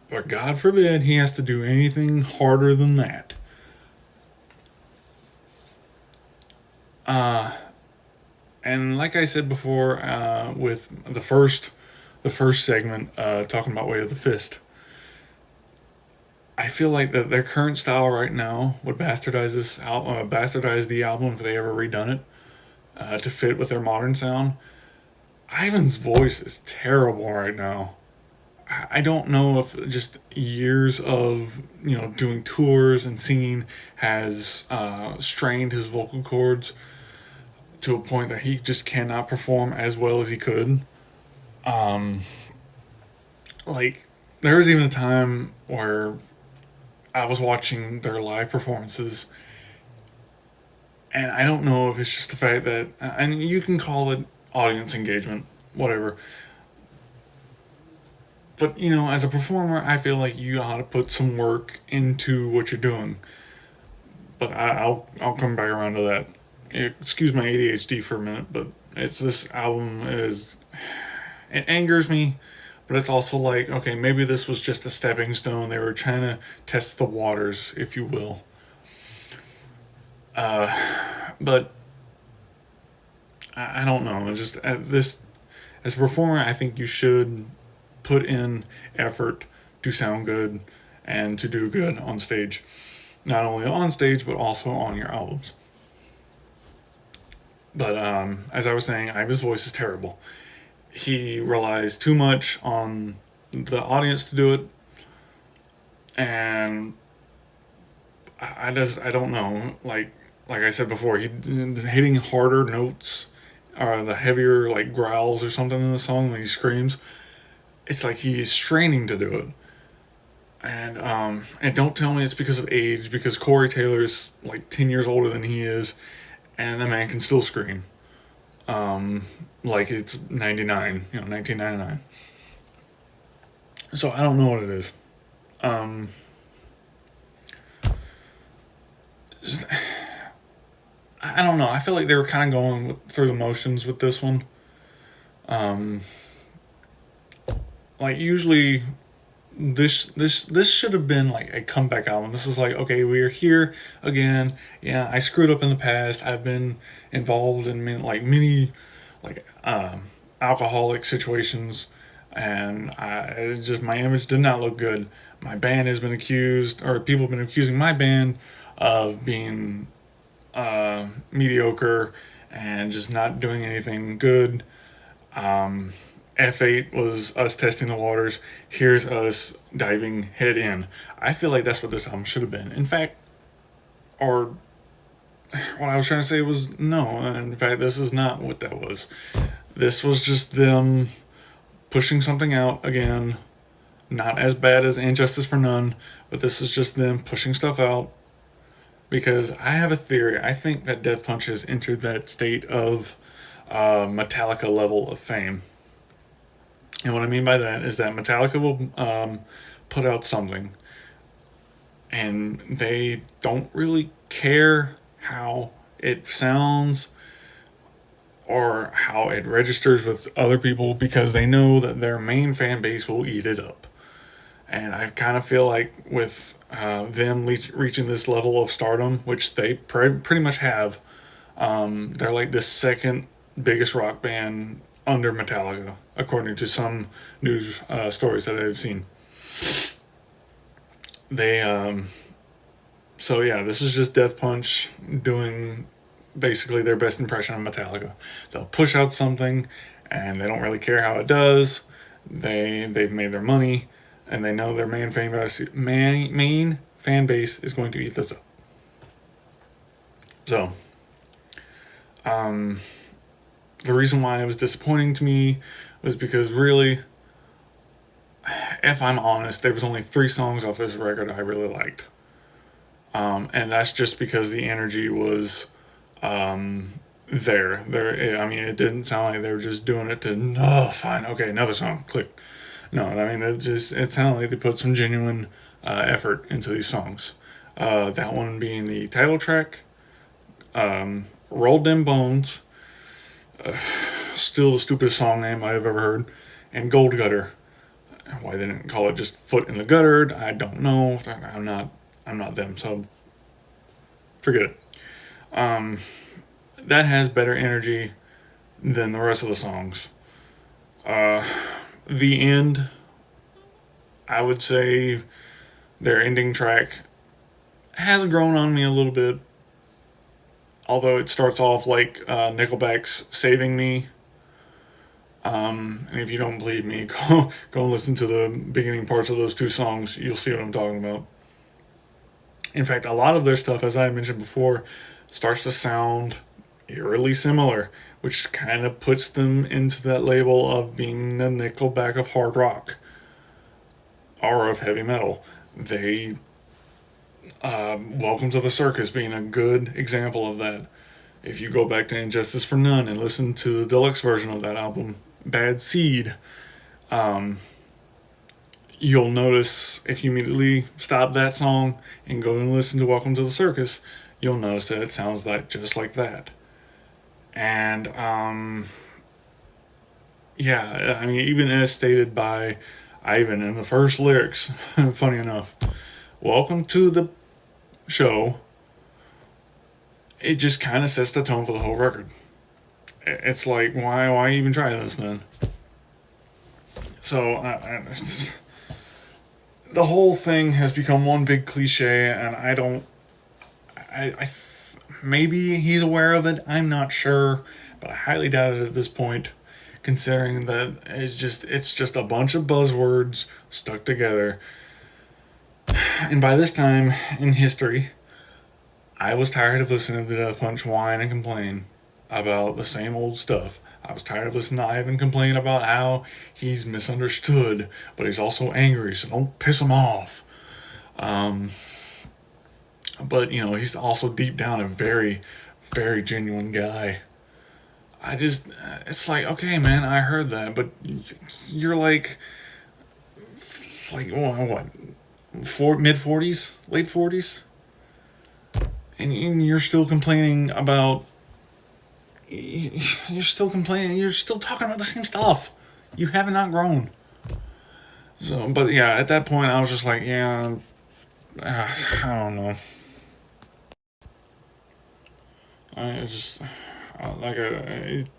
But God forbid he has to do anything harder than that. And like I said before, with the first segment, talking about Way of the Fist, I feel like that their current style right now would bastardize this album, bastardize the album if they ever redone it to fit with their modern sound. Ivan's voice is terrible right now. I don't know if just years of doing tours and singing has strained his vocal cords to a point that he just cannot perform as well as he could. Like, there was even a time where I was watching their live performances, and I don't know if it's just the fact that, and you can call it audience engagement, whatever. But, as a performer, I feel like you ought to put some work into what you're doing. But I'll come back around to that. Excuse my ADHD for a minute, but this album it angers me, but it's also like, okay, maybe this was just a stepping stone. They were trying to test the waters, if you will. But I don't know. Just as a performer, I think you should put in effort to sound good and to do good on stage. Not only on stage, but also on your albums. But as I was saying, Ivan's voice is terrible. He relies too much on the audience to do it. And I don't know. Like I said before, he hitting harder notes or the heavier like growls or something in the song when he screams. It's like he's straining to do it. And don't tell me it's because of age, because Corey Taylor's like 10 years older than he is, and the man can still scream. Like it's 1999. So I don't know what it is. I don't know. I feel like they were kind of going through the motions with this one. Like usually this should have been like a comeback album. This is like, okay, we are here again. Yeah, I screwed up in the past. I've been involved in many alcoholic situations, and my image did not look good. My band has been accused, or people have been accusing my band of being mediocre and just not doing anything good. F8 was us testing the waters. Here's us diving head in. I feel like that's what this album should have been. In fact, or what I was trying to say was no. In fact, this is not what that was. This was just them pushing something out again. Not as bad as And Justice for None, but this is just them pushing stuff out. Because I have a theory. I think that Death Punch has entered that state of Metallica level of fame. And what I mean by that is that Metallica will put out something, and they don't really care how it sounds. or how it registers with other people, because they know that their main fan base will eat it up. And I kind of feel like with them reaching this level of stardom, which they pretty much have, they're like the second biggest rock band under Metallica, according to some news stories that I've seen. They, so yeah, this is just Death Punch doing basically their best impression of Metallica. They'll push out something, and they don't really care how it does. They've made their money, and they know their main fan base is going to eat this up. So, the reason why it was disappointing to me was because really, if I'm honest, there was only 3 songs off this record I really liked. And that's just because the energy was there. I mean, it didn't sound like they were just doing it to, oh, fine, okay, another song, click. No, I mean, it sounded like they put some genuine effort into these songs. That one being the title track, Rolled Them Bones, still the stupidest song name I've ever heard, and Gold Gutter. Why they didn't call it just Foot in the Gutter, I don't know. I'm not them, so forget it. That has better energy than the rest of the songs. The end, I would say their ending track has grown on me a little bit. Although it starts off like Nickelback's Saving Me. And if you don't believe me, go and listen to the beginning parts of those 2 songs. You'll see what I'm talking about. In fact, a lot of their stuff, as I mentioned before, starts to sound eerily similar, which kind of puts them into that label of being the Nickelback of hard rock or of heavy metal. They Welcome to the Circus being a good example of that. If you go back to Injustice for None and listen to the deluxe version of that album, Bad Seed, you'll notice, if you immediately stop that song and go and listen to Welcome to the Circus, you'll notice that it sounds like just like that. And yeah, I mean, even as stated by Ivan in the first lyrics, funny enough, welcome to the show, it just kind of sets the tone for the whole record. It's like, why even try this then? So, the whole thing has become one big cliche, and maybe he's aware of it, I'm not sure, but I highly doubt it at this point, considering that it's just a bunch of buzzwords stuck together. And by this time in history, I was tired of listening to Death Punch whine and complain about the same old stuff. I was tired of listening to Ivan complain about how he's misunderstood, but he's also angry, so don't piss him off. But, he's also deep down a very, very genuine guy. It's like, okay, man, I heard that, but you're like what? Mid-40s? Late 40s? And you're still complaining about... You're still complaining. You're still talking about the same stuff. You have not grown. So, but yeah, at that point, I was just like, yeah, I don't know.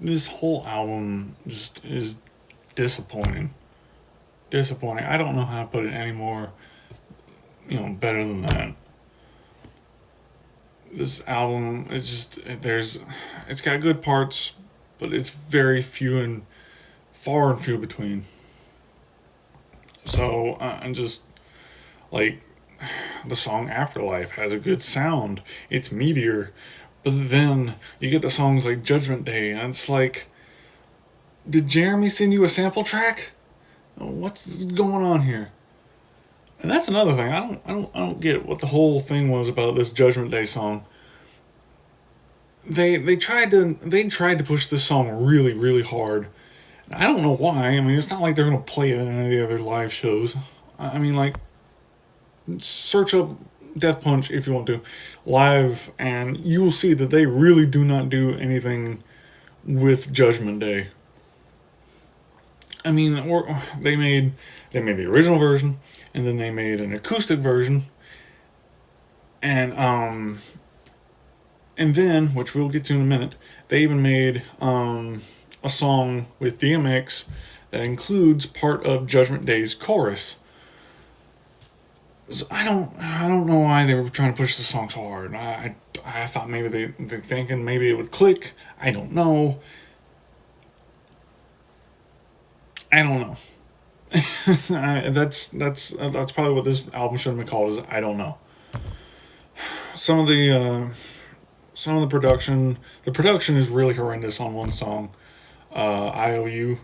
This whole album just is disappointing. Disappointing. I don't know how to put it any more, better than that. This album is it's got good parts, but it's very far and few between. So, and just, like, the song Afterlife has a good sound. It's meteor. But then you get the songs like Judgment Day, and it's like, did Jeremy send you a sample track? What's going on here? And that's another thing. I don't get what the whole thing was about this Judgment Day song. They tried to push this song really, really hard. I don't know why. I mean, it's not like they're gonna play it in any of the other live shows. I mean, like, search up Death Punch if you want to live, and you will see that they really do not do anything with Judgment Day. I mean, or they made the original version, and then they made an acoustic version, and then, which we'll get to in a minute, they even made a song with DMX that includes part of Judgment Day's chorus. So I don't know why they were trying to push the song so hard. I thought maybe they're thinking maybe it would click. I don't know. That's probably what this album should have been called. Is I don't know. Some of the production, the production is really horrendous on one song, IOU.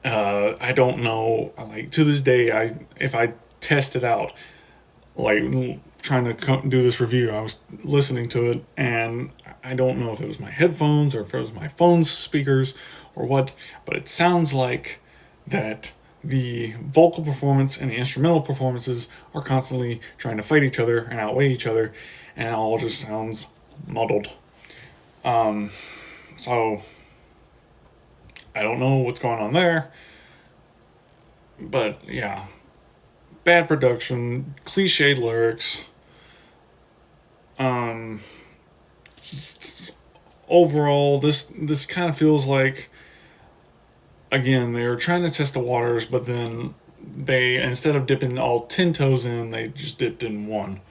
I don't know. Like to this day, if I test it out, like trying to do this review, I was listening to it, and I don't know if it was my headphones or if it was my phone's speakers or what, but it sounds like that the vocal performance and the instrumental performances are constantly trying to fight each other and outweigh each other, and it all just sounds muddled. So I don't know what's going on there, but yeah, bad production, cliched lyrics. Just overall, this kind of feels like, again, they were trying to test the waters, but then they, instead of dipping all 10 toes in, they just dipped in one.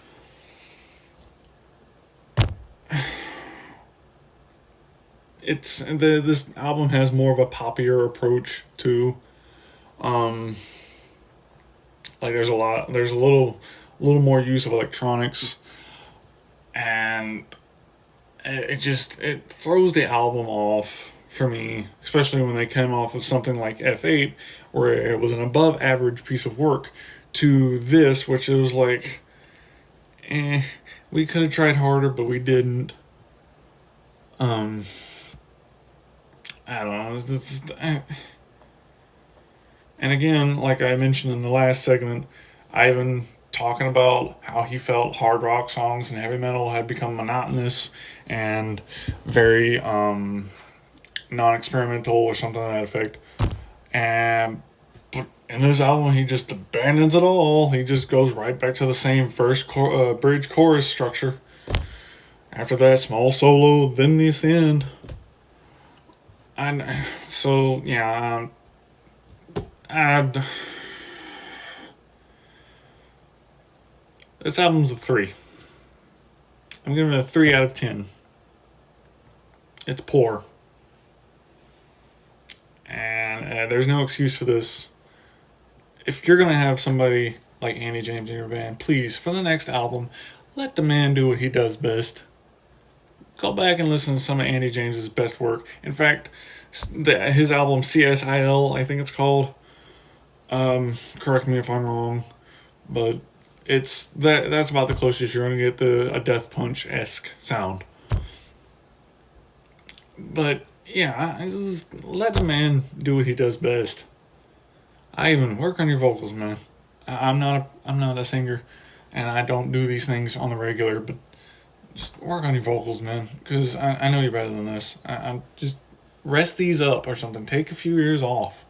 This album has more of a poppier approach to, like there's a little more use of electronics, and it throws the album off for me, especially when they came off of something like F8, where it was an above average piece of work, to this, which it was like, we could have tried harder, but we didn't. I don't know. And again, like I mentioned in the last segment, Ivan talking about how he felt hard rock songs and heavy metal had become monotonous and very non-experimental or something to that effect. And but in this album, he just abandons it all. He just goes right back to the same first bridge chorus structure. After that, small solo, then this end. And so, yeah, this album's a 3. I'm giving it a 3 out of 10. It's poor. And there's no excuse for this. If you're going to have somebody like Andy James in your band, please, for the next album, let the man do what he does best. Go back and listen to some of Andy James's best work. In fact, his album CSIL, I think it's called. Correct me if I'm wrong, but that's about the closest you're going to get to a Death Punch-esque sound. But yeah, I just let the man do what he does best. I even work on your vocals, man. I'm not a singer, and I don't do these things on the regular, but just work on your vocals, man, because I know you're better than this. I'm just rest these up or something. Take a few years off.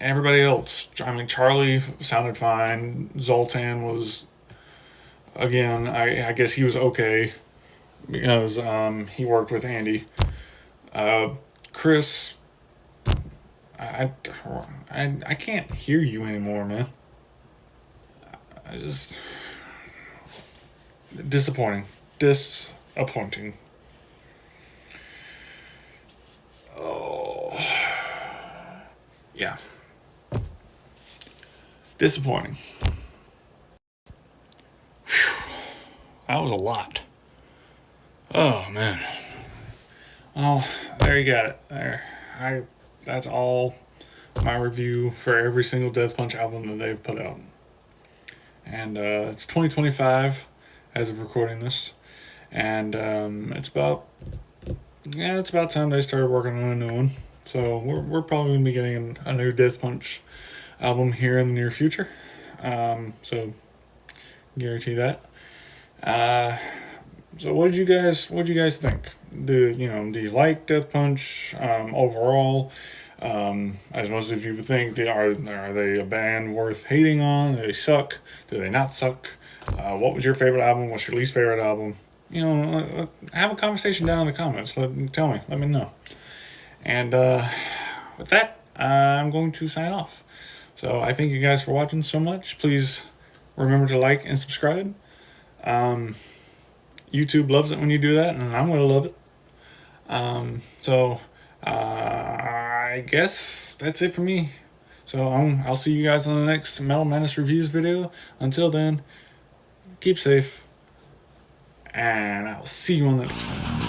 Everybody else, I mean, Charlie sounded fine. Zoltan was, again, I guess he was okay because he worked with Andy. Chris, I can't hear you anymore, man. I just disappointing. Oh, yeah. Disappointing. Whew. That was a lot. Oh man. Well, there you got it. There, that's all my review for every single Death Punch album that they've put out. And it's 2025 as of recording this, and it's about time they started working on a new one. So we're probably gonna be getting a new Death Punch album here in the near future. So guarantee that. So what did you guys think? Do you like Death Punch overall? As most of you would think, are they a band worth hating on? Do they suck? Do they not suck? What was your favorite album? What's your least favorite album? Have a conversation down in the comments. Tell me. Let me know. And with that, I'm going to sign off. So I thank you guys for watching so much. Please remember to like and subscribe. YouTube loves it when you do that, and I'm going to love it. So I guess that's it for me. So I'll see you guys on the next Metal Madness Reviews video. Until then, keep safe, and I'll see you on the next one.